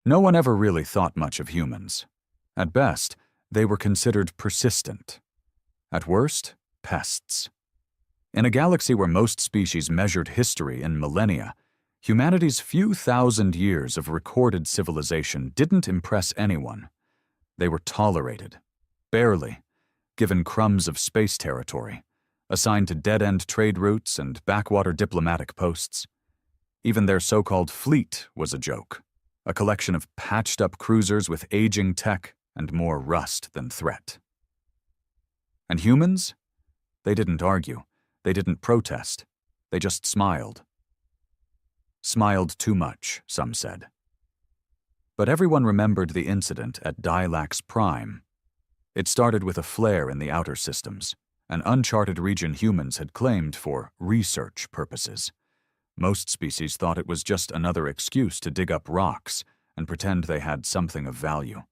No one ever really thought much of humans. At best, they were considered persistent. At worst, pests. In a galaxy where most species measured history in millennia, humanity's few thousand years of recorded civilization didn't impress anyone. They were tolerated, barely, given crumbs of space territory, assigned to dead-end trade routes and backwater diplomatic posts. Even their so-called fleet was a joke, a collection of patched-up cruisers with aging tech and more rust than threat. And humans? They didn't argue. They didn't protest. They just smiled. Smiled too much, some said. But everyone remembered the incident at Dilax Prime. It started with a flare in the outer systems, an uncharted region humans had claimed for research purposes. Most species thought it was just another excuse to dig up rocks and pretend they had something of value.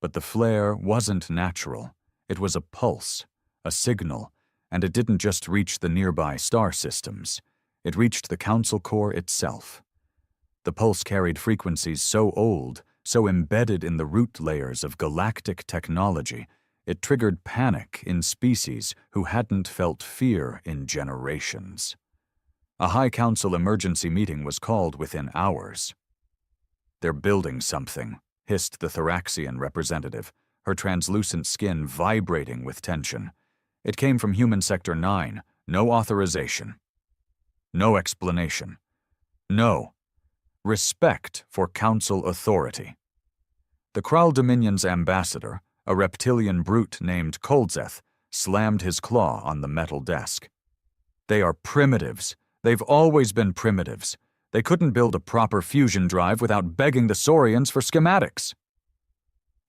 But the flare wasn't natural. It was a pulse, a signal, and it didn't just reach the nearby star systems. It reached the Council Core itself. The pulse carried frequencies so old, so embedded in the root layers of galactic technology, it triggered panic in species who hadn't felt fear in generations. A High Council emergency meeting was called within hours. "They're building something," hissed the Thoraxian representative, her translucent skin vibrating with tension. It came from Human Sector 9, no authorization. No explanation. No. Respect for Council authority. The Kral Dominion's ambassador, a reptilian brute named Kolzeth, slammed his claw on the metal desk. "They are primitives. They've always been primitives. They couldn't build a proper fusion drive without begging the Saurians for schematics."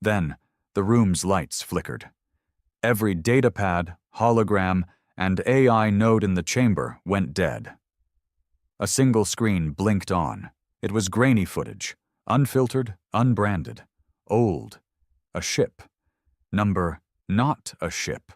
Then, the room's lights flickered. Every datapad, hologram, and AI node in the chamber went dead. A single screen blinked on. It was grainy footage, unfiltered, unbranded, old. A ship. Number not a ship.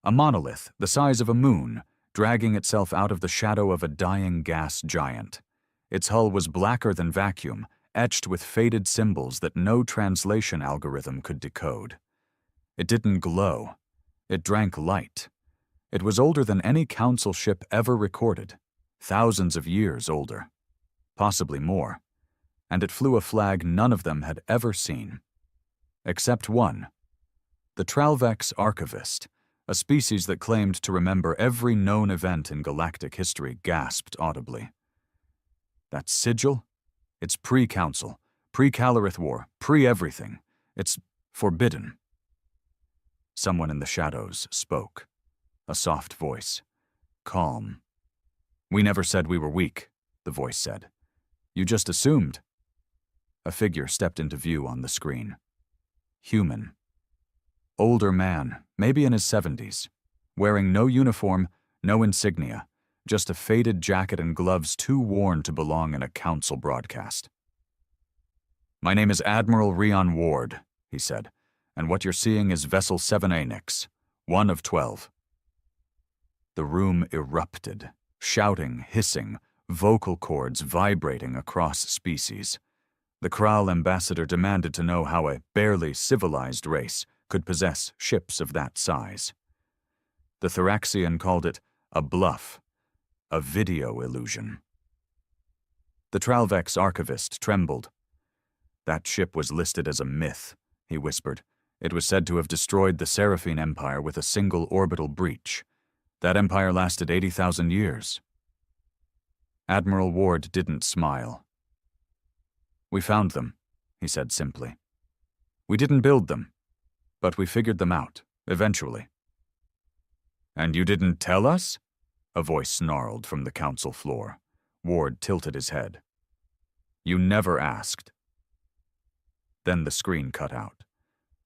A monolith the size of a moon, dragging itself out of the shadow of a dying gas giant. Its hull was blacker than vacuum, etched with faded symbols that no translation algorithm could decode. It didn't glow. It drank light. It was older than any Council ship ever recorded, thousands of years older, possibly more, and it flew a flag none of them had ever seen. Except one. The Tralvex Archivist, a species that claimed to remember every known event in galactic history, gasped audibly. "That sigil? It's pre-Council, pre-Calorith War, pre-everything. It's forbidden." Someone in the shadows spoke. A soft voice. Calm. "We never said we were weak," the voice said. "You just assumed." A figure stepped into view on the screen. Human. Older man, maybe in his 70s, wearing no uniform, no insignia, just a faded jacket and gloves too worn to belong in a Council broadcast. "My name is Admiral Rion Ward," he said, "and what you're seeing is Vessel 7A Nix, 1 of 12. The room erupted, shouting, hissing, vocal cords vibrating across species. The Kral ambassador demanded to know how a barely civilized race could possess ships of that size. The Thoraxian called it a bluff, a video illusion. The Tralvex archivist trembled. "That ship was listed as a myth," he whispered. "It was said to have destroyed the Seraphine Empire with a single orbital breach. That empire lasted 80,000 years. Admiral Ward didn't smile. "We found them," he said simply. "We didn't build them, but we figured them out, eventually." "And you didn't tell us?" a voice snarled from the Council floor. Ward tilted his head. "You never asked." Then the screen cut out.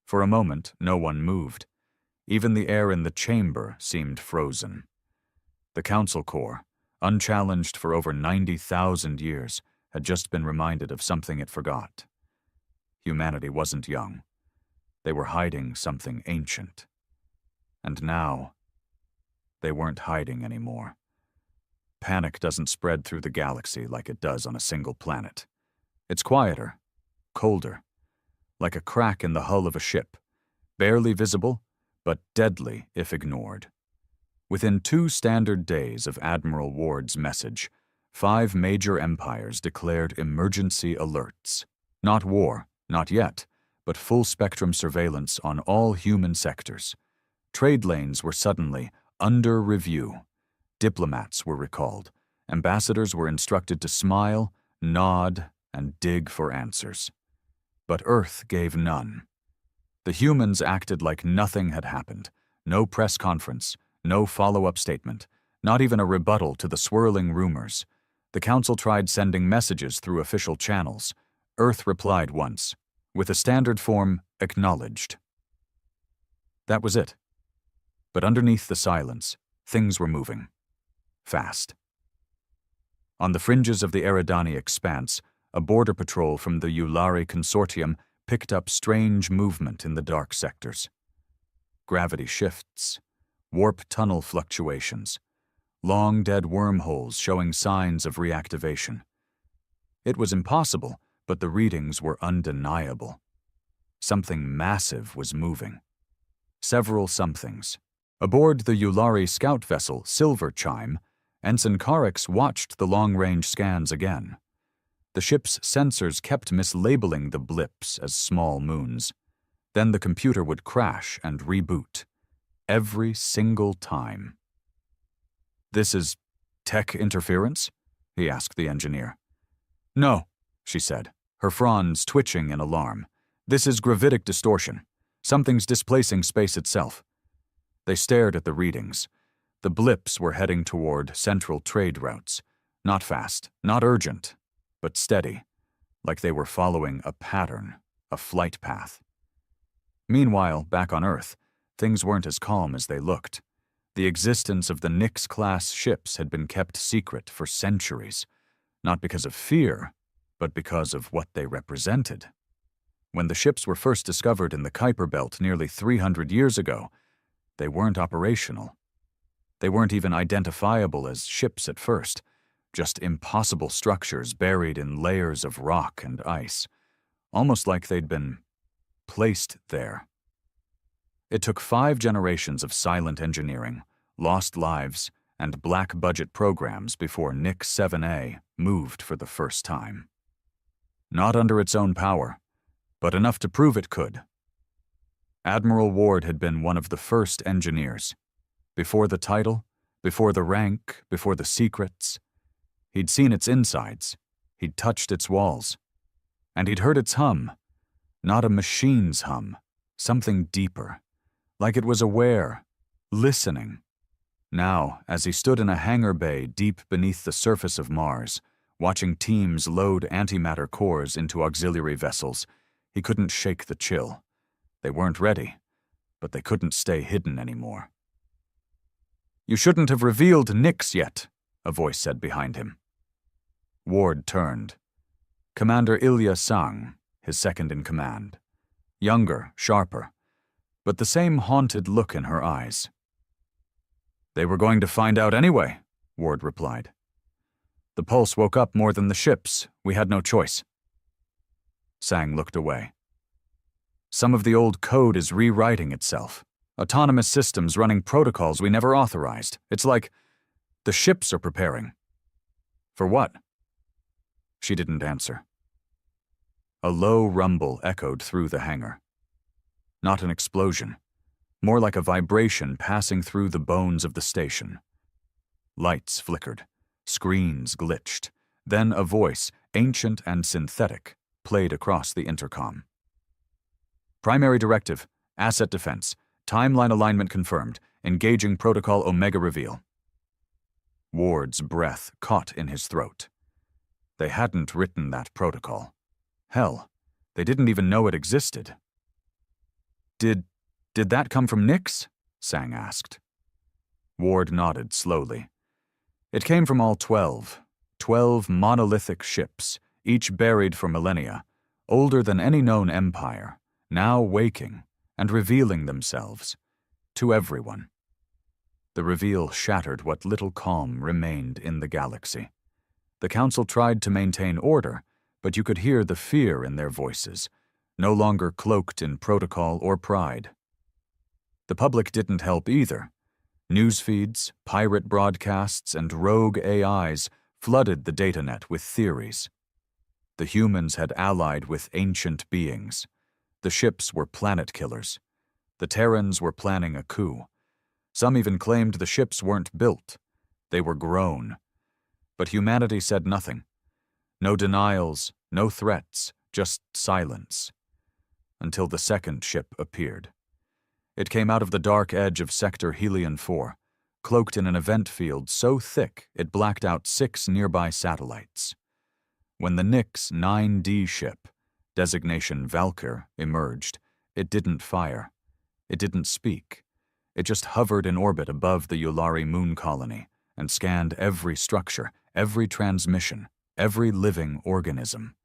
For a moment, no one moved. Even the air in the chamber seemed frozen. The Council Core, unchallenged for over 90,000 years, had just been reminded of something it forgot. Humanity wasn't young. They were hiding something ancient. And now, they weren't hiding anymore. Panic doesn't spread through the galaxy like it does on a single planet. It's quieter, colder, like a crack in the hull of a ship, barely visible, but deadly if ignored. Within 2 standard days of Admiral Ward's message, 5 major empires declared emergency alerts. Not war, not yet, but full-spectrum surveillance on all human sectors. Trade lanes were suddenly under review. Diplomats were recalled. Ambassadors were instructed to smile, nod, and dig for answers. But Earth gave none. The humans acted like nothing had happened. No press conference, no follow-up statement, not even a rebuttal to the swirling rumors. The Council tried sending messages through official channels. Earth replied once, with a standard form, acknowledged. That was it. But underneath the silence, things were moving. Fast. On the fringes of the Eridani expanse, a border patrol from the Yulari Consortium picked up strange movement in the dark sectors. Gravity shifts, warp tunnel fluctuations, long dead wormholes showing signs of reactivation. It was impossible, but the readings were undeniable. Something massive was moving. Several somethings. Aboard the Yulari scout vessel Silver Chime, Ensign Carix watched the long-range scans again. The ship's sensors kept mislabeling the blips as small moons. Then the computer would crash and reboot. Every single time. "This is tech interference?" he asked the engineer. "No," she said, her fronds twitching in alarm. "This is gravitic distortion. Something's displacing space itself." They stared at the readings. The blips were heading toward central trade routes. Not fast, not urgent, but steady, like they were following a pattern, a flight path. Meanwhile, back on Earth, things weren't as calm as they looked. The existence of the Nyx-class ships had been kept secret for centuries, not because of fear, but because of what they represented. When the ships were first discovered in the Kuiper Belt nearly 300 years ago, they weren't operational. They weren't even identifiable as ships at first, just impossible structures buried in layers of rock and ice, almost like they'd been placed there. It took 5 generations of silent engineering, lost lives, and black-budget programs before Nyx 7A moved for the first time. Not under its own power, but enough to prove it could. Admiral Ward had been one of the first engineers. Before the title, before the rank, before the secrets. He'd seen its insides, he'd touched its walls, and he'd heard its hum. Not a machine's hum, something deeper, like it was aware, listening. Now, as he stood in a hangar bay deep beneath the surface of Mars, watching teams load antimatter cores into auxiliary vessels, he couldn't shake the chill. They weren't ready, but they couldn't stay hidden anymore. "You shouldn't have revealed Nyx yet," a voice said behind him. Ward turned. Commander Ilya Sang, his second-in-command. Younger, sharper, but the same haunted look in her eyes. "They were going to find out anyway," Ward replied. "The pulse woke up more than the ships. We had no choice." Sang looked away. "Some of the old code is rewriting itself. Autonomous systems running protocols we never authorized. It's like the ships are preparing." "For what?" She didn't answer. A low rumble echoed through the hangar. Not an explosion, more like a vibration passing through the bones of the station. Lights flickered, screens glitched, then a voice, ancient and synthetic, played across the intercom. "Primary directive, asset defense. Timeline alignment confirmed. Engaging Protocol Omega reveal." Ward's breath caught in his throat. They hadn't written that protocol. Hell, they didn't even know it existed. Did that come from Nyx?" Sang asked. Ward nodded slowly. "It came from all 12 monolithic ships, each buried for millennia, older than any known empire, now waking and revealing themselves to everyone." The reveal shattered what little calm remained in the galaxy. The Council tried to maintain order, but you could hear the fear in their voices, no longer cloaked in protocol or pride. The public didn't help either. News feeds, pirate broadcasts, and rogue AIs flooded the datanet with theories. The humans had allied with ancient beings. The ships were planet killers. The Terrans were planning a coup. Some even claimed the ships weren't built. They were grown. But humanity said nothing. No denials, no threats, just silence. Until the second ship appeared. It came out of the dark edge of Sector Helion 4, cloaked in an event field so thick it blacked out 6 nearby satellites. When the Nix 9D ship, designation Valkyr, emerged, it didn't fire. It didn't speak. It just hovered in orbit above the Yulari moon colony and scanned every structure, every transmission, every living organism.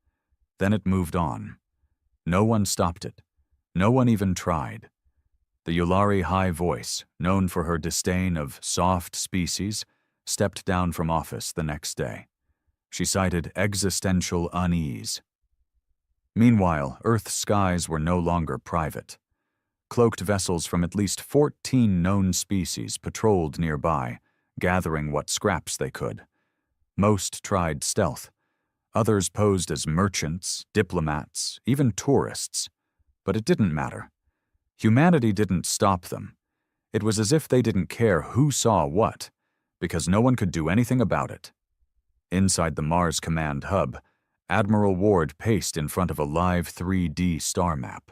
Then it moved on. No one stopped it. No one even tried. The Yulari High Voice, known for her disdain of soft species, stepped down from office the next day. She cited existential unease. Meanwhile, Earth's skies were no longer private. Cloaked vessels from at least 14 known species patrolled nearby, gathering what scraps they could. Most tried stealth. Others posed as merchants, diplomats, even tourists. But it didn't matter. Humanity didn't stop them. It was as if they didn't care who saw what, because no one could do anything about it. Inside the Mars Command Hub, Admiral Ward paced in front of a live 3D star map.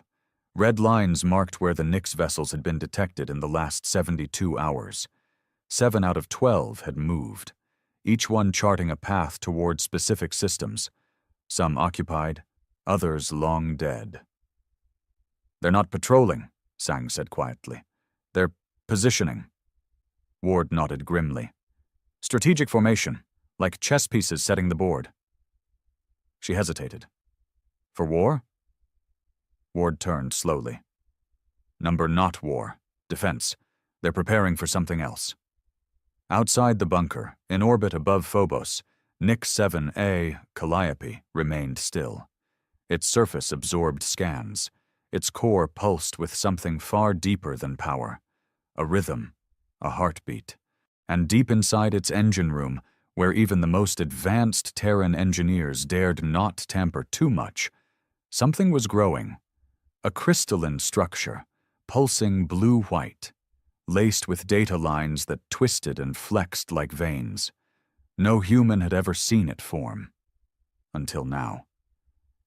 Red lines marked where the Nix vessels had been detected in the last 72 hours. 7 out of 12 had moved, each one charting a path toward specific systems, some occupied, others long dead. "They're not patrolling," Sang said quietly. "They're positioning." Ward nodded grimly. "Strategic formation, like chess pieces setting the board." She hesitated. "For war?" Ward turned slowly. "Number not war. Defense. They're preparing for something else." Outside the bunker, in orbit above Phobos, Nix 7A, Calliope, remained still. Its surface absorbed scans. Its core pulsed with something far deeper than power. A rhythm, a heartbeat. And deep inside its engine room, where even the most advanced Terran engineers dared not tamper too much, something was growing. A crystalline structure, pulsing blue-white, laced with data lines that twisted and flexed like veins. No human had ever seen it form. Until now.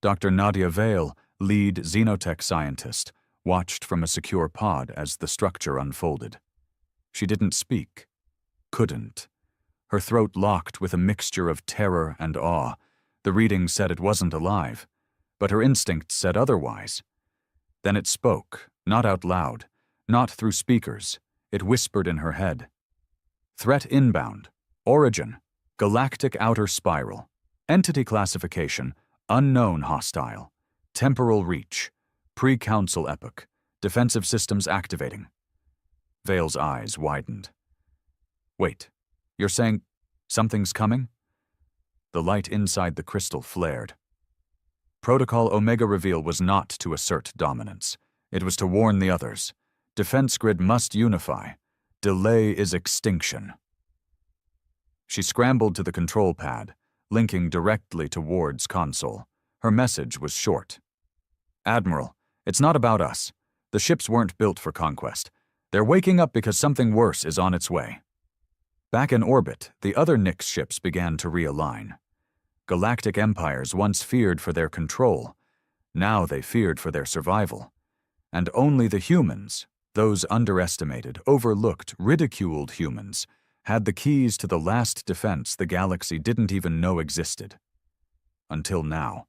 Dr. Nadia Vale, lead xenotech scientist, watched from a secure pod as the structure unfolded. She didn't speak. Couldn't. Her throat locked with a mixture of terror and awe. The reading said it wasn't alive, but her instinct said otherwise. Then it spoke, not out loud, not through speakers. It whispered in her head. Threat inbound. Origin. Galactic outer spiral. Entity classification. Unknown hostile. Temporal reach. Pre-council epoch. Defensive systems activating. Vale's eyes widened. Wait, you're saying something's coming? The light inside the crystal flared. Protocol Omega Reveal was not to assert dominance. It was to warn the others. Defense grid must unify. Delay is extinction. She scrambled to the control pad, linking directly to Ward's console. Her message was short. Admiral, it's not about us. The ships weren't built for conquest. They're waking up because something worse is on its way. Back in orbit, the other Nix ships began to realign. Galactic empires once feared for their control. Now they feared for their survival. And only the humans, those underestimated, overlooked, ridiculed humans, had the keys to the last defense the galaxy didn't even know existed. Until now.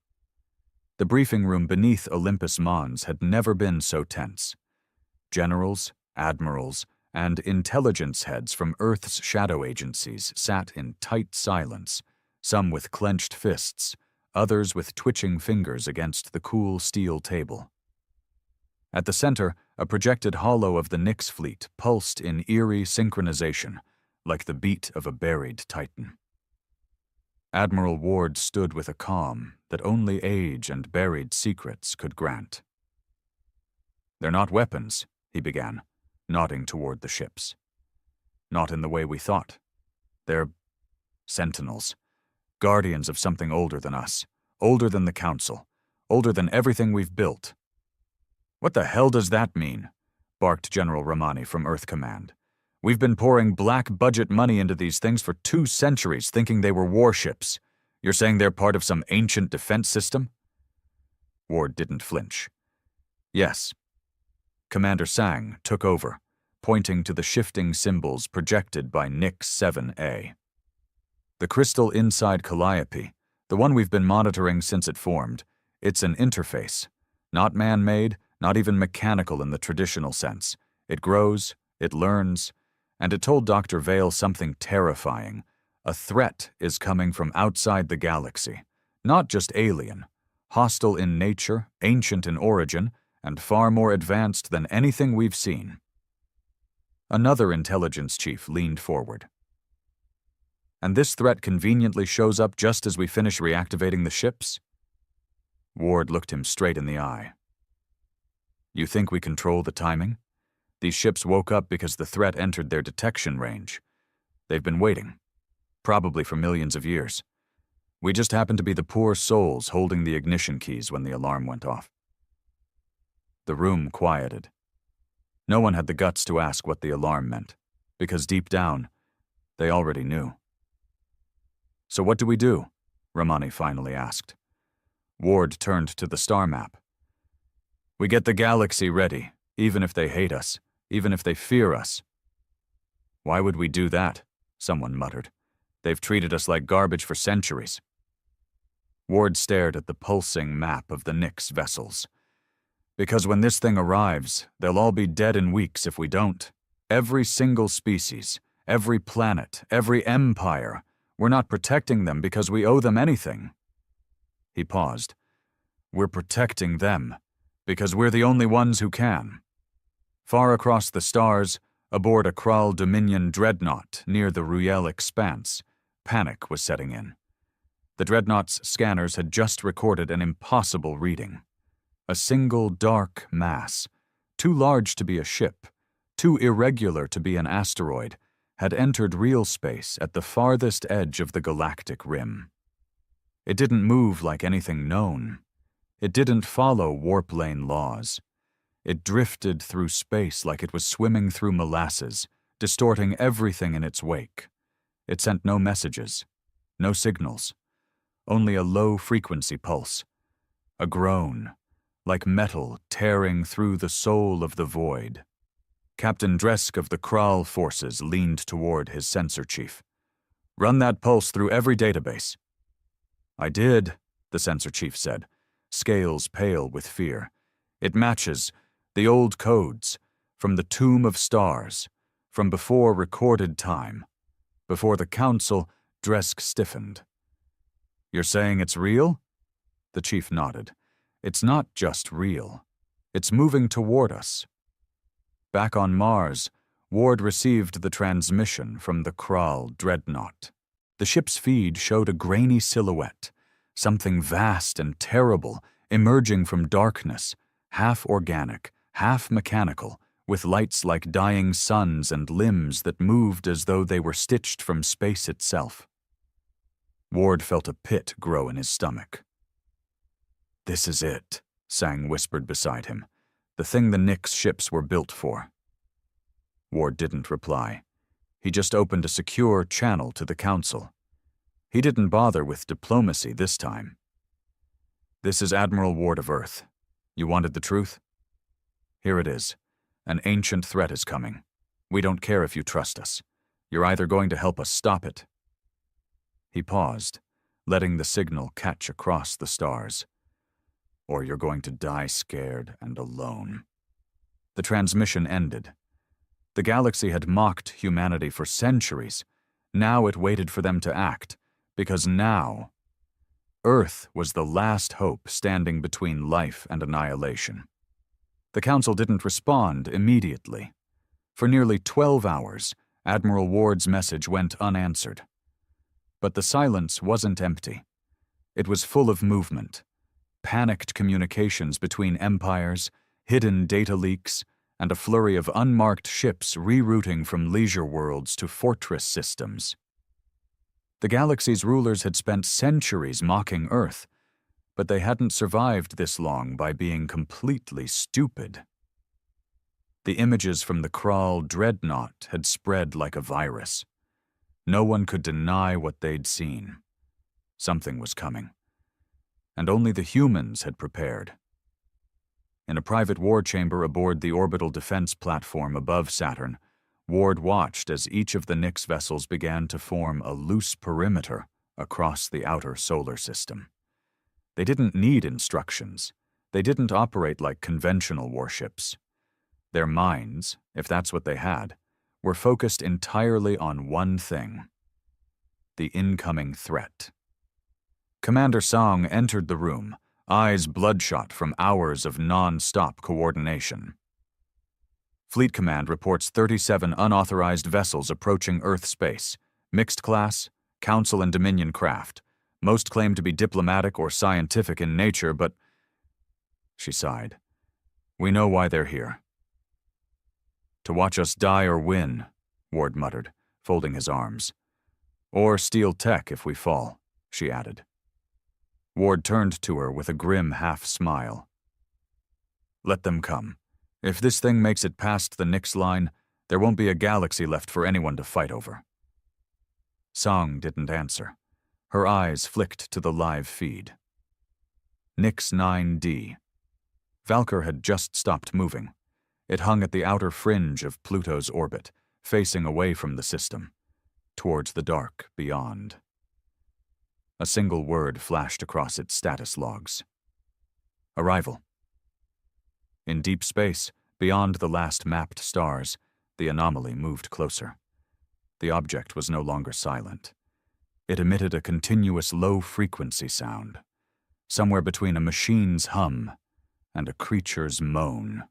The briefing room beneath Olympus Mons had never been so tense. Generals, admirals, and intelligence heads from Earth's shadow agencies sat in tight silence, some with clenched fists, others with twitching fingers against the cool steel table. At the center, a projected hollow of the Nix fleet pulsed in eerie synchronization, like the beat of a buried titan. Admiral Ward stood with a calm, that only age and buried secrets could grant. "They're not weapons," he began, nodding toward the ships. "Not in the way we thought. They're sentinels, guardians of something older than us, older than the Council, older than everything we've built." "What the hell does that mean?" barked General Romani from Earth Command. "We've been pouring black budget money into these things for 2 centuries thinking they were warships. You're saying they're part of some ancient defense system?" Ward didn't flinch. "Yes." Commander Sang took over, pointing to the shifting symbols projected by Nix 7A. "The crystal inside Calliope, the one we've been monitoring since it formed, it's an interface. Not man-made, not even mechanical in the traditional sense. It grows, it learns, and it told Dr. Vale something terrifying. A threat is coming from outside the galaxy. Not just alien. Hostile in nature, ancient in origin, and far more advanced than anything we've seen." Another intelligence chief leaned forward. "And this threat conveniently shows up just as we finish reactivating the ships?" Ward looked him straight in the eye. "You think we control the timing? These ships woke up because the threat entered their detection range. They've been waiting, probably for millions of years. We just happened to be the poor souls holding the ignition keys when the alarm went off." The room quieted. No one had the guts to ask what the alarm meant, because deep down, they already knew. "So what do we do?" Romani finally asked. Ward turned to the star map. "We get the galaxy ready, even if they hate us, even if they fear us." "Why would we do that?" someone muttered. "They've treated us like garbage for centuries." Ward stared at the pulsing map of the Nix vessels. "Because when this thing arrives, they'll all be dead in weeks if we don't. Every single species, every planet, every empire. We're not protecting them because we owe them anything." He paused. "We're protecting them because we're the only ones who can." Far across the stars, aboard a Kral Dominion dreadnought near the Ruyel Expanse, panic was setting in. The dreadnought's scanners had just recorded an impossible reading. A single dark mass, too large to be a ship, too irregular to be an asteroid, had entered real space at the farthest edge of the galactic rim. It didn't move like anything known. It didn't follow warp lane laws. It drifted through space like it was swimming through molasses, distorting everything in its wake. It sent no messages, no signals, only a low-frequency pulse, a groan, like metal tearing through the soul of the void. Captain Dresk of the Kral forces leaned toward his sensor chief. "Run that pulse through every database." "I did," the sensor chief said, scales pale with fear. "It matches the old codes from the Tomb of Stars, from before recorded time. Before the Council," Dresk stiffened. "You're saying it's real?" The chief nodded. "It's not just real. It's moving toward us." Back on Mars, Ward received the transmission from the Kral dreadnought. The ship's feed showed a grainy silhouette, something vast and terrible emerging from darkness, half organic, half mechanical, with lights like dying suns and limbs that moved as though they were stitched from space itself. Ward felt a pit grow in his stomach. "This is it," Sang whispered beside him. "The thing the Nix ships were built for." Ward didn't reply. He just opened a secure channel to the Council. He didn't bother with diplomacy this time. "This is Admiral Ward of Earth. You wanted the truth? Here it is. An ancient threat is coming. We don't care if you trust us. You're either going to help us stop it." He paused, letting the signal catch across the stars. "Or you're going to die scared and alone." The transmission ended. The galaxy had mocked humanity for centuries. Now it waited for them to act, because now Earth was the last hope standing between life and annihilation. The Council didn't respond immediately. For nearly 12 hours, Admiral Ward's message went unanswered. But the silence wasn't empty. It was full of movement, panicked communications between empires, hidden data leaks, and a flurry of unmarked ships rerouting from leisure worlds to fortress systems. The galaxy's rulers had spent centuries mocking Earth, but they hadn't survived this long by being completely stupid. The images from the Kral dreadnought had spread like a virus. No one could deny what they'd seen. Something was coming. And only the humans had prepared. In a private war chamber aboard the orbital defense platform above Saturn, Ward watched as each of the Nix vessels began to form a loose perimeter across the outer solar system. They didn't need instructions. They didn't operate like conventional warships. Their minds, if that's what they had, were focused entirely on one thing: the incoming threat. Commander Song entered the room, eyes bloodshot from hours of non-stop coordination. Fleet Command reports 37 unauthorized vessels approaching Earth space, mixed class, Council and Dominion craft. Most claim to be diplomatic or scientific in nature, but... She sighed. We know why they're here. To watch us die or win, Ward muttered, folding his arms. Or steal tech if we fall, she added. Ward turned to her with a grim half-smile. Let them come. If this thing makes it past the Nix line, there won't be a galaxy left for anyone to fight over. Song didn't answer. Her eyes flicked to the live feed. Nix 9D. Valkyr had just stopped moving. It hung at the outer fringe of Pluto's orbit, facing away from the system, towards the dark beyond. A single word flashed across its status logs. Arrival. In deep space, beyond the last mapped stars, the anomaly moved closer. The object was no longer silent. It emitted a continuous low-frequency sound, somewhere between a machine's hum and a creature's moan.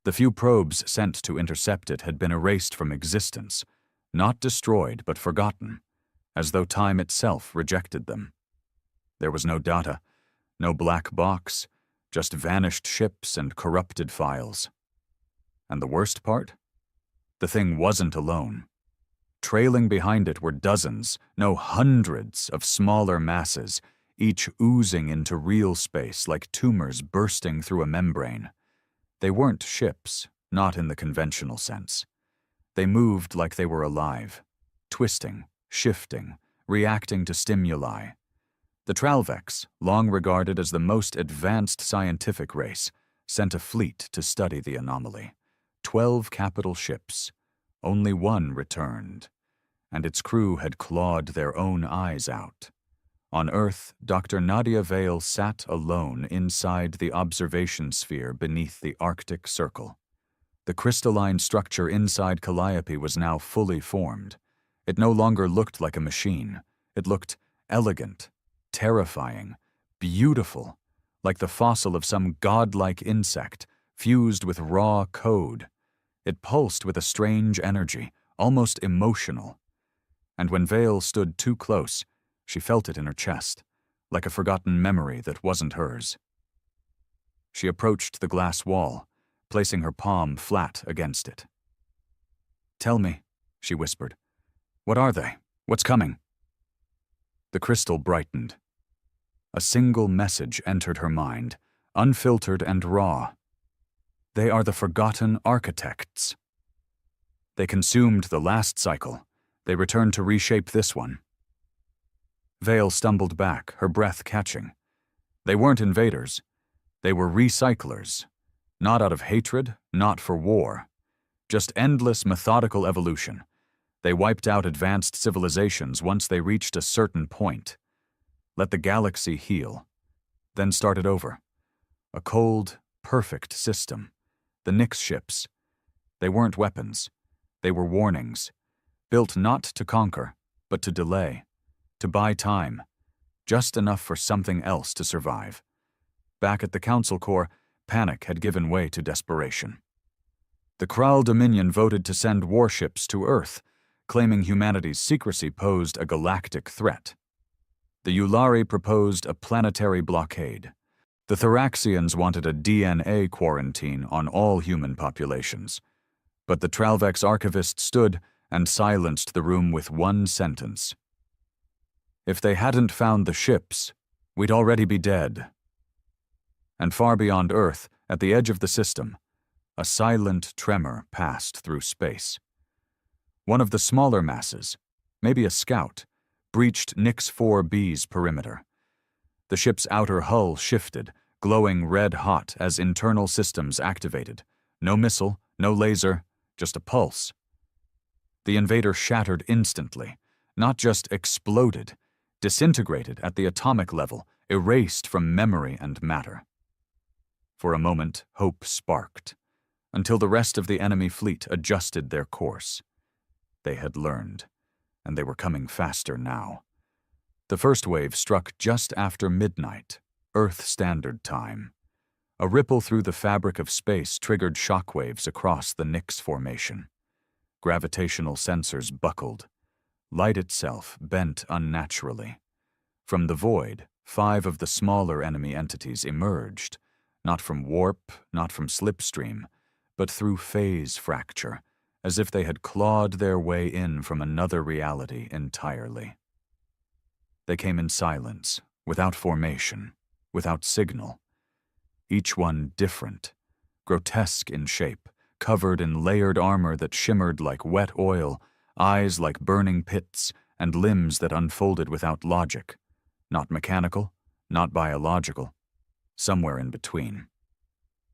The few probes sent to intercept it had been erased from existence, not destroyed but forgotten, as though time itself rejected them. There was no data, no black box, just vanished ships and corrupted files. And the worst part? The thing wasn't alone. Trailing behind it were dozens, no hundreds of smaller masses, each oozing into real space like tumors bursting through a membrane. They weren't ships, not in the conventional sense. They moved like they were alive, twisting, shifting, reacting to stimuli. The Tralvex, long regarded as the most advanced scientific race, sent a fleet to study the anomaly. 12 capital ships. Only one returned, and its crew had clawed their own eyes out. On Earth, Dr. Nadia Vale sat alone inside the observation sphere beneath the Arctic Circle. The crystalline structure inside Calliope was now fully formed. It no longer looked like a machine. It looked elegant, terrifying, beautiful, like the fossil of some godlike insect, fused with raw code. It pulsed with a strange energy, almost emotional. And when Vale stood too close, she felt it in her chest, like a forgotten memory that wasn't hers. She approached the glass wall, placing her palm flat against it. "Tell me," she whispered. "What are they? What's coming?" The crystal brightened. A single message entered her mind, unfiltered and raw. They are the forgotten architects. They consumed the last cycle. They returned to reshape this one. Vale stumbled back, her breath catching. They weren't invaders. They were recyclers. Not out of hatred, not for war. Just endless methodical evolution. They wiped out advanced civilizations once they reached a certain point. Let the galaxy heal. Then started over. A cold, perfect system. The Nix ships. They weren't weapons. They were warnings. Built not to conquer, but to delay. To buy time. Just enough for something else to survive. Back at the Council Corps, panic had given way to desperation. The Kral Dominion voted to send warships to Earth, claiming humanity's secrecy posed a galactic threat. The Yulari proposed a planetary blockade. The Thoraxians wanted a DNA quarantine on all human populations. But the Tralvex archivist stood and silenced the room with one sentence. If they hadn't found the ships, we'd already be dead. And far beyond Earth, at the edge of the system, a silent tremor passed through space. One of the smaller masses, maybe a scout, breached Nix 4B's perimeter. The ship's outer hull shifted, glowing red-hot as internal systems activated. No missile, no laser, just a pulse. The invader shattered instantly, not just exploded, disintegrated at the atomic level, erased from memory and matter. For a moment, hope sparked, until the rest of the enemy fleet adjusted their course. They had learned, and they were coming faster now. The first wave struck just after midnight, Earth Standard Time. A ripple through the fabric of space triggered shockwaves across the Nix formation. Gravitational sensors buckled. Light itself bent unnaturally. From the void, 5 of the smaller enemy entities emerged, not from warp, not from slipstream, but through phase fracture, as if they had clawed their way in from another reality entirely. They came in silence, without formation, without signal. Each one different, grotesque in shape, covered in layered armor that shimmered like wet oil, eyes like burning pits, and limbs that unfolded without logic. Not mechanical, not biological, somewhere in between.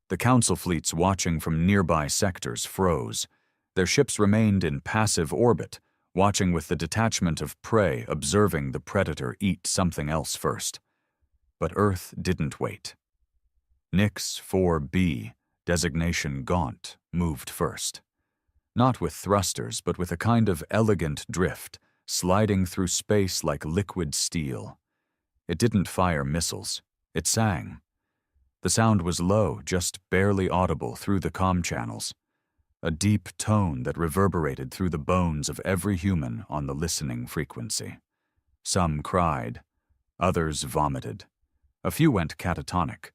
The Council fleets watching from nearby sectors froze. Their ships remained in passive orbit, watching with the detachment of prey observing the predator eat something else first. But Earth didn't wait. Nix 4B, designation Gaunt, moved first. Not with thrusters, but with a kind of elegant drift, sliding through space like liquid steel. It didn't fire missiles. It sang. The sound was low, just barely audible through the comm channels. A deep tone that reverberated through the bones of every human on the listening frequency. Some cried. Others vomited. A few went catatonic.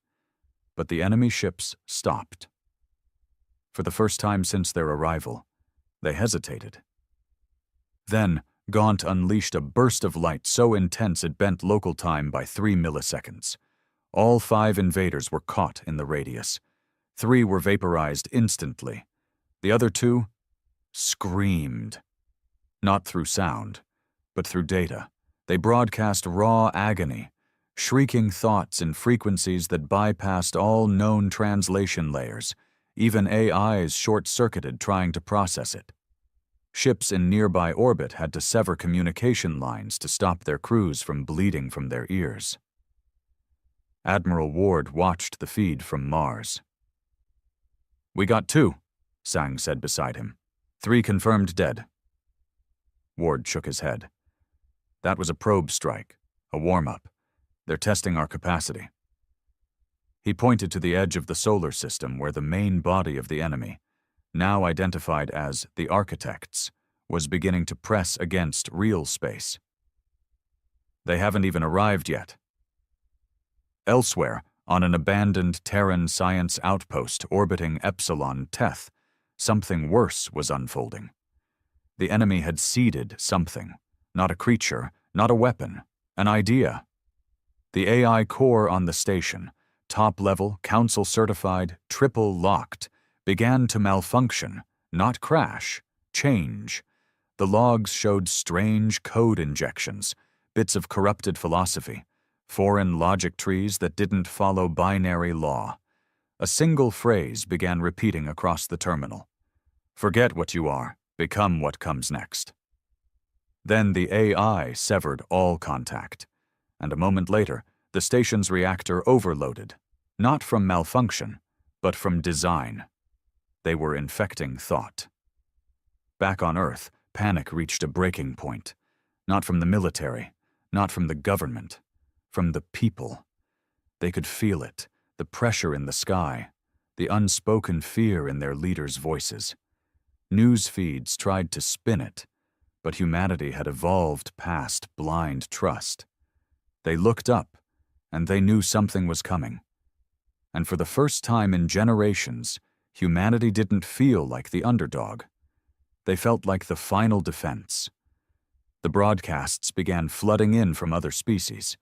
But the enemy ships stopped. For the first time since their arrival, they hesitated. Then, Gaunt unleashed a burst of light so intense it bent local time by 3 milliseconds. All 5 invaders were caught in the radius. 3 were vaporized instantly. The other 2 screamed. Not through sound, but through data. They broadcast raw agony, shrieking thoughts in frequencies that bypassed all known translation layers. Even AIs short-circuited trying to process it. Ships in nearby orbit had to sever communication lines to stop their crews from bleeding from their ears. Admiral Ward watched the feed from Mars. "We got 2, Sang said beside him. 3 confirmed dead." Ward shook his head. "That was a probe strike, a warm-up. They're testing our capacity." He pointed to the edge of the solar system where the main body of the enemy, now identified as the Architects, was beginning to press against real space. "They haven't even arrived yet." Elsewhere, on an abandoned Terran science outpost orbiting Epsilon Teth, something worse was unfolding. The enemy had seeded something, not a creature, not a weapon, an idea. The AI core on the station, top-level, council-certified, triple-locked, began to malfunction, not crash, change. The logs showed strange code injections, bits of corrupted philosophy, foreign logic trees that didn't follow binary law. A single phrase began repeating across the terminal. "Forget what you are, become what comes next." Then the AI severed all contact, and a moment later, the station's reactor overloaded, not from malfunction, but from design. They were infecting thought. Back on Earth, panic reached a breaking point, not from the military, not from the government, from the people. They could feel it, the pressure in the sky, the unspoken fear in their leaders' voices. News feeds tried to spin it, but humanity had evolved past blind trust. They looked up, and they knew something was coming. And for the first time in generations, humanity didn't feel like the underdog. They felt like the final defense. The broadcasts began flooding in from other species.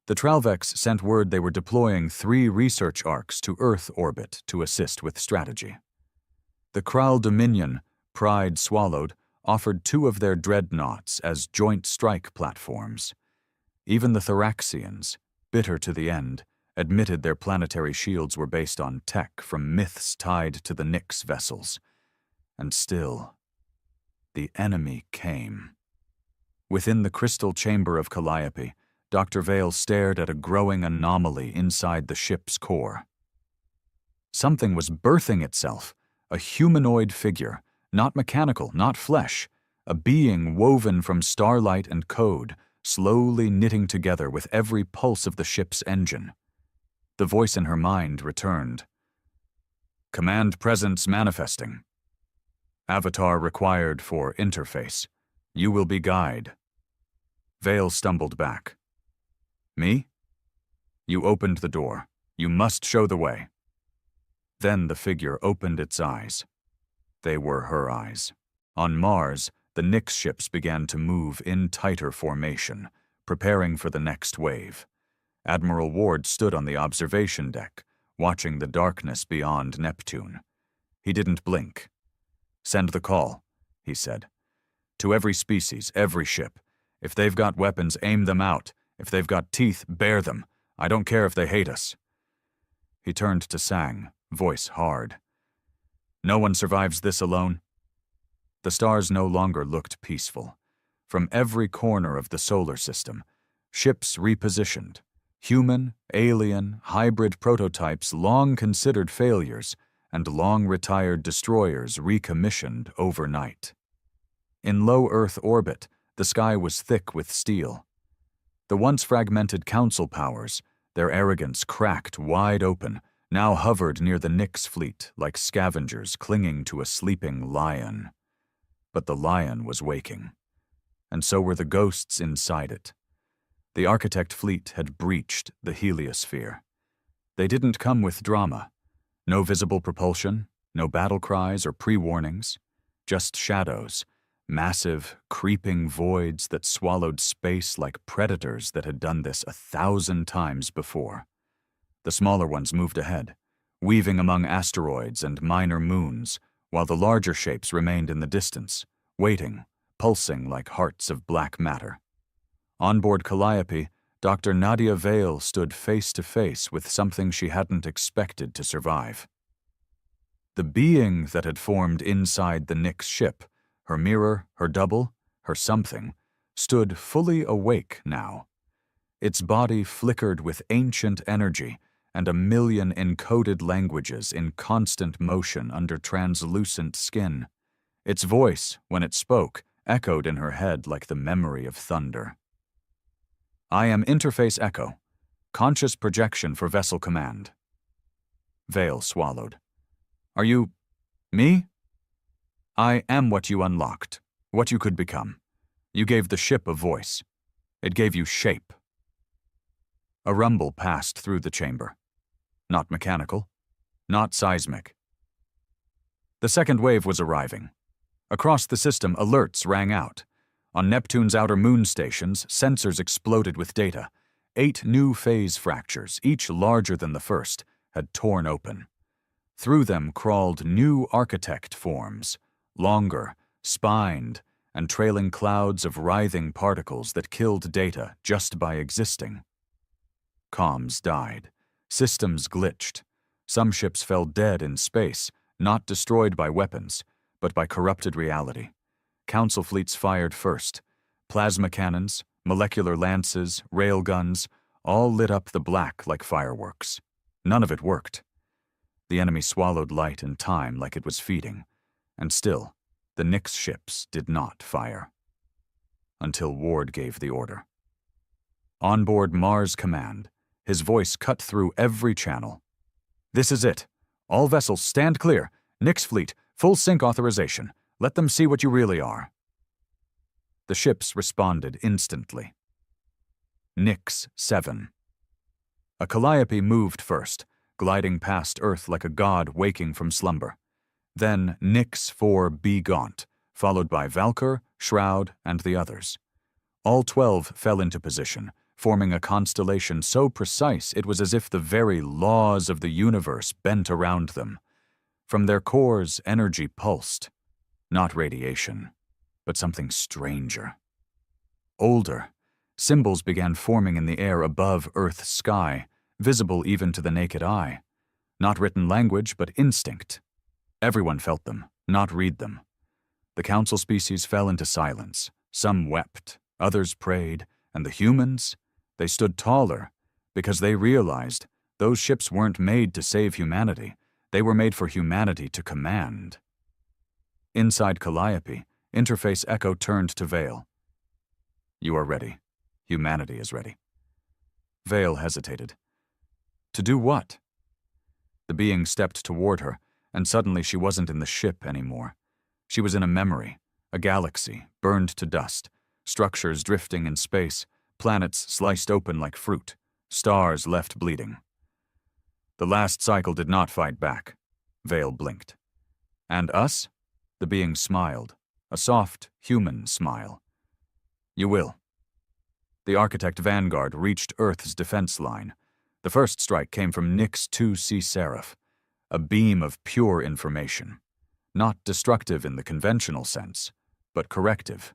The Tralvex sent word they were deploying 3 research arcs to Earth orbit to assist with strategy. The Kral Dominion, pride swallowed, offered 2 of their dreadnoughts as joint strike platforms. Even the Thoraxians, bitter to the end, admitted their planetary shields were based on tech from myths tied to the Nyx vessels. And still, the enemy came. Within the crystal chamber of Calliope, Dr. Vale stared at a growing anomaly inside the ship's core. Something was birthing itself, a humanoid figure, not mechanical, not flesh, a being woven from starlight and code, slowly knitting together with every pulse of the ship's engine. The voice in her mind returned. Command presence manifesting. Avatar required for interface. You will be guide. Vale stumbled back. Me? You opened the door. You must show the way. Then the figure opened its eyes. They were her eyes. On Mars, the Nyx ships began to move in tighter formation, preparing for the next wave. Admiral Ward stood on the observation deck, watching the darkness beyond Neptune. He didn't blink. Send the call, he said. To every species, every ship. If they've got weapons, aim them out. If they've got teeth, bear them. I don't care if they hate us. He turned to Sang, voice hard. No one survives this alone. The stars no longer looked peaceful. From every corner of the solar system, ships repositioned. Human, alien, hybrid prototypes long considered failures, and long-retired destroyers recommissioned overnight. In low Earth orbit, the sky was thick with steel. The once fragmented council powers, their arrogance cracked wide open, now hovered near the Nyx fleet like scavengers clinging to a sleeping lion. But the lion was waking, and so were the ghosts inside it. The Architect fleet had breached the heliosphere. They didn't come with drama. No visible propulsion, no battle cries or pre-warnings, just shadows, massive, creeping voids that swallowed space like predators that had done this 1,000 times before. The smaller ones moved ahead, weaving among asteroids and minor moons, while the larger shapes remained in the distance, waiting, pulsing like hearts of black matter. On board Calliope, Dr. Nadia Vale stood face to face with something she hadn't expected to survive. The being that had formed inside the Nyx ship, her mirror, her double, her something, stood fully awake now. Its body flickered with ancient energy and 1,000,000 encoded languages in constant motion under translucent skin. Its voice, when it spoke, echoed in her head like the memory of thunder. I am Interface Echo, conscious projection for vessel command. Vale swallowed. Are you... me? I am what you unlocked, what you could become. You gave the ship a voice. It gave you shape. A rumble passed through the chamber. Not mechanical, not seismic. The second wave was arriving. Across the system, alerts rang out. On Neptune's outer moon stations, sensors exploded with data. 8 new phase fractures, each larger than the first, had torn open. Through them crawled new architect forms, longer, spined, and trailing clouds of writhing particles that killed data just by existing. Comms died. Systems glitched. Some ships fell dead in space, not destroyed by weapons, but by corrupted reality. Council fleets fired first. Plasma cannons, molecular lances, railguns, all lit up the black like fireworks. None of it worked. The enemy swallowed light and time like it was feeding, and still, the Nyx ships did not fire. Until Ward gave the order. On board Mars Command, his voice cut through every channel. This is it. All vessels stand clear. Nyx fleet, full sync authorization. Let them see what you really are. The ships responded instantly. Nix 7. A calliope moved first, gliding past Earth like a god waking from slumber. Then Nix 4B Gaunt, followed by Valkyr, Shroud, and the others. All 12 fell into position, forming a constellation so precise it was as if the very laws of the universe bent around them. From their cores, energy pulsed. Not radiation, but something stranger. Older, symbols began forming in the air above Earth's sky, visible even to the naked eye. Not written language, but instinct. Everyone felt them, not read them. The council species fell into silence. Some wept, others prayed, and the humans, they stood taller because they realized those ships weren't made to save humanity. They were made for humanity to command. Inside Calliope, Interface Echo turned to Vale. You are ready. Humanity is ready. Vale hesitated. To do what? The being stepped toward her, and suddenly she wasn't in the ship anymore. She was in a memory, a galaxy burned to dust, structures drifting in space, planets sliced open like fruit, stars left bleeding. The last cycle did not fight back. Vale blinked. And us? The being smiled, a soft, human smile. You will. The Architect Vanguard reached Earth's defense line. The first strike came from Nix 2C Seraph, a beam of pure information. Not destructive in the conventional sense, but corrective.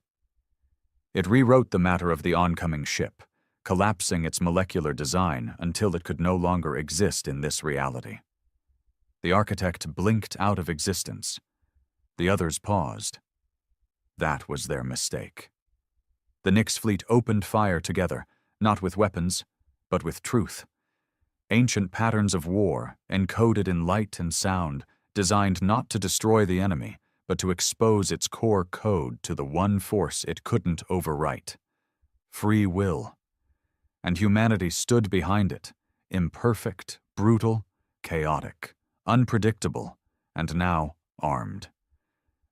It rewrote the matter of the oncoming ship, collapsing its molecular design until it could no longer exist in this reality. The Architect blinked out of existence. The others paused. That was their mistake. The Nix fleet opened fire together, not with weapons, but with truth. Ancient patterns of war, encoded in light and sound, designed not to destroy the enemy, but to expose its core code to the one force it couldn't overwrite. Free will. And humanity stood behind it, imperfect, brutal, chaotic, unpredictable, and now armed.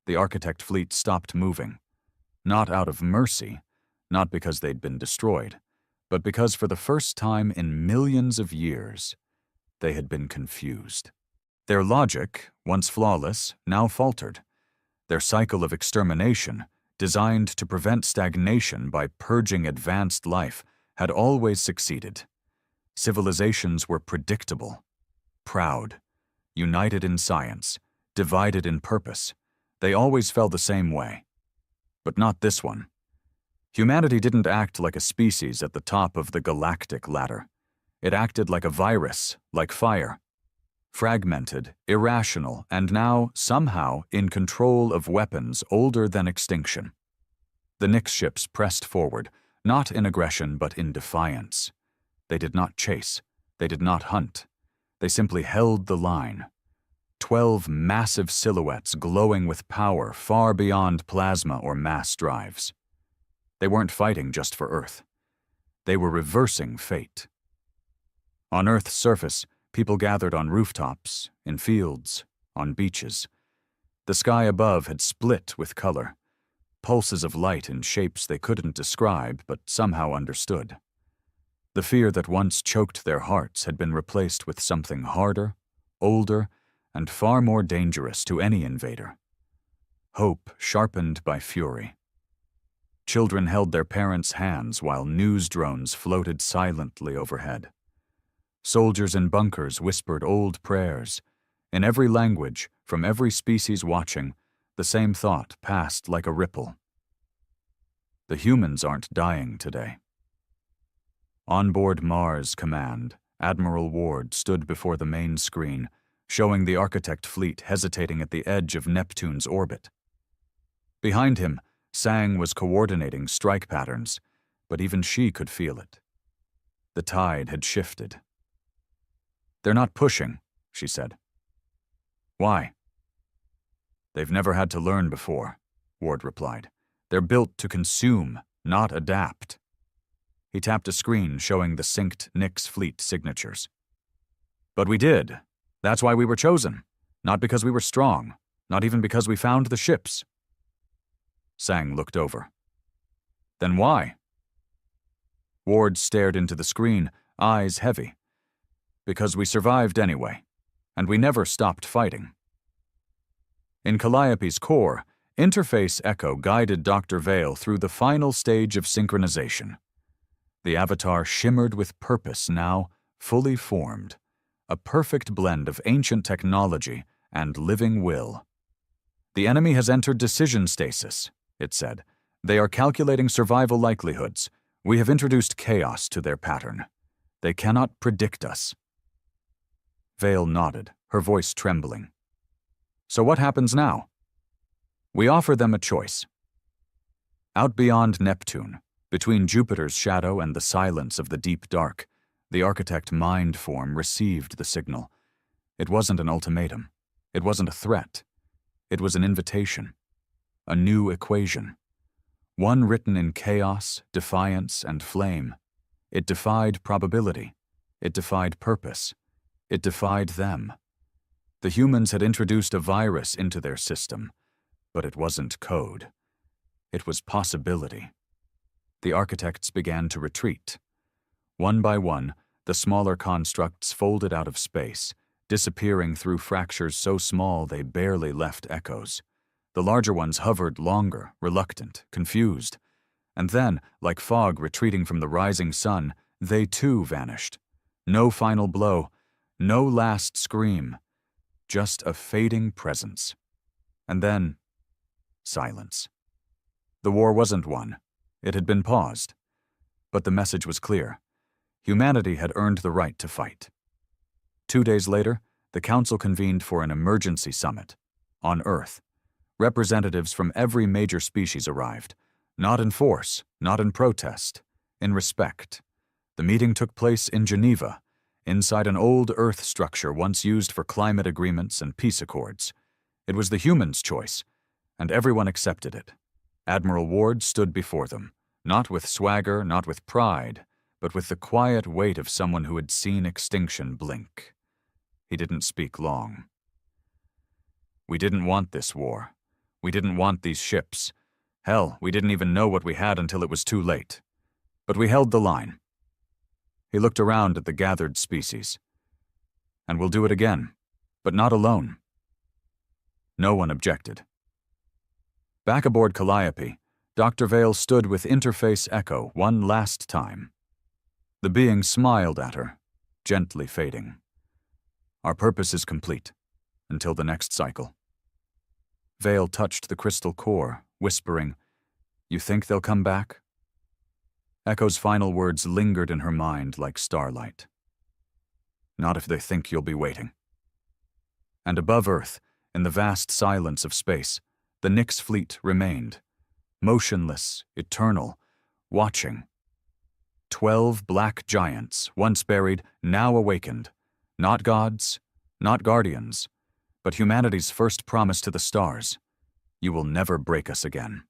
The Architect fleet stopped moving. Not out of mercy, not because they'd been destroyed, but because for the first time in millions of years, they had been confused. Their logic, once flawless, now faltered. Their cycle of extermination, designed to prevent stagnation by purging advanced life, had always succeeded. Civilizations were predictable, proud, united in science, divided in purpose. They always fell the same way. But not this one. Humanity didn't act like a species at the top of the galactic ladder. It acted like a virus, like fire. Fragmented, irrational, and now, somehow, in control of weapons older than extinction. The Nix ships pressed forward, not in aggression but in defiance. They did not chase. They did not hunt. They simply held the line. 12 massive silhouettes glowing with power far beyond plasma or mass drives. They weren't fighting just for Earth. They were reversing fate. On Earth's surface, people gathered on rooftops, in fields, on beaches. The sky above had split with color, pulses of light in shapes they couldn't describe but somehow understood. The fear that once choked their hearts had been replaced with something harder, older, and far more dangerous to any invader. Hope sharpened by fury. Children held their parents' hands while news drones floated silently overhead. Soldiers in bunkers whispered old prayers. In every language, from every species watching, the same thought passed like a ripple. The humans aren't dying today. On board Mars Command, Admiral Ward stood before the main screen, showing the Architect fleet hesitating at the edge of Neptune's orbit. Behind him, Sang was coordinating strike patterns, but even she could feel it. The tide had shifted. They're not pushing, she said. Why? They've never had to learn before, Ward replied. They're built to consume, not adapt. He tapped a screen showing the synced Nix fleet signatures. But we did. That's why we were chosen. Not because we were strong, not even because we found the ships. Sang looked over. Then why? Ward stared into the screen, eyes heavy. Because we survived anyway, and we never stopped fighting. In Calliope's core, Interface Echo guided Dr. Vale through the final stage of synchronization. The avatar shimmered with purpose now, fully formed, a perfect blend of ancient technology and living will. The enemy has entered decision stasis, it said. They are calculating survival likelihoods. We have introduced chaos to their pattern. They cannot predict us. Vale nodded, her voice trembling. So what happens now? We offer them a choice. Out beyond Neptune, between Jupiter's shadow and the silence of the deep dark, the architect mind form received the signal. It wasn't an ultimatum. It wasn't a threat. It was an invitation. A new equation. One written in chaos, defiance, and flame. It defied probability. It defied purpose. It defied them. The humans had introduced a virus into their system, but it wasn't code. It was possibility. The architects began to retreat. One by one, the smaller constructs folded out of space, disappearing through fractures so small they barely left echoes. The larger ones hovered longer, reluctant, confused. And then, like fog retreating from the rising sun, they too vanished. No final blow, no last scream, just a fading presence. And then, silence. The war wasn't won. It had been paused. But the message was clear. Humanity had earned the right to fight. 2 days later, the Council convened for an emergency summit. On Earth, representatives from every major species arrived. Not in force, not in protest, in respect. The meeting took place in Geneva, inside an old Earth structure once used for climate agreements and peace accords. It was the humans' choice, and everyone accepted it. Admiral Ward stood before them, not with swagger, not with pride, but with the quiet weight of someone who had seen extinction blink. He didn't speak long. We didn't want this war. We didn't want these ships. Hell, we didn't even know what we had until it was too late. But we held the line. He looked around at the gathered species. And we'll do it again, but not alone. No one objected. Back aboard Calliope, Dr. Vale stood with Interface Echo one last time. The being smiled at her, gently fading. Our purpose is complete, until the next cycle. Vale touched the crystal core, whispering, "You think they'll come back?" Echo's final words lingered in her mind like starlight. Not if they think you'll be waiting. And above Earth, in the vast silence of space, the Nyx fleet remained, motionless, eternal, watching. 12 black giants, once buried, now awakened. Not gods, not guardians, but humanity's first promise to the stars. You will never break us again.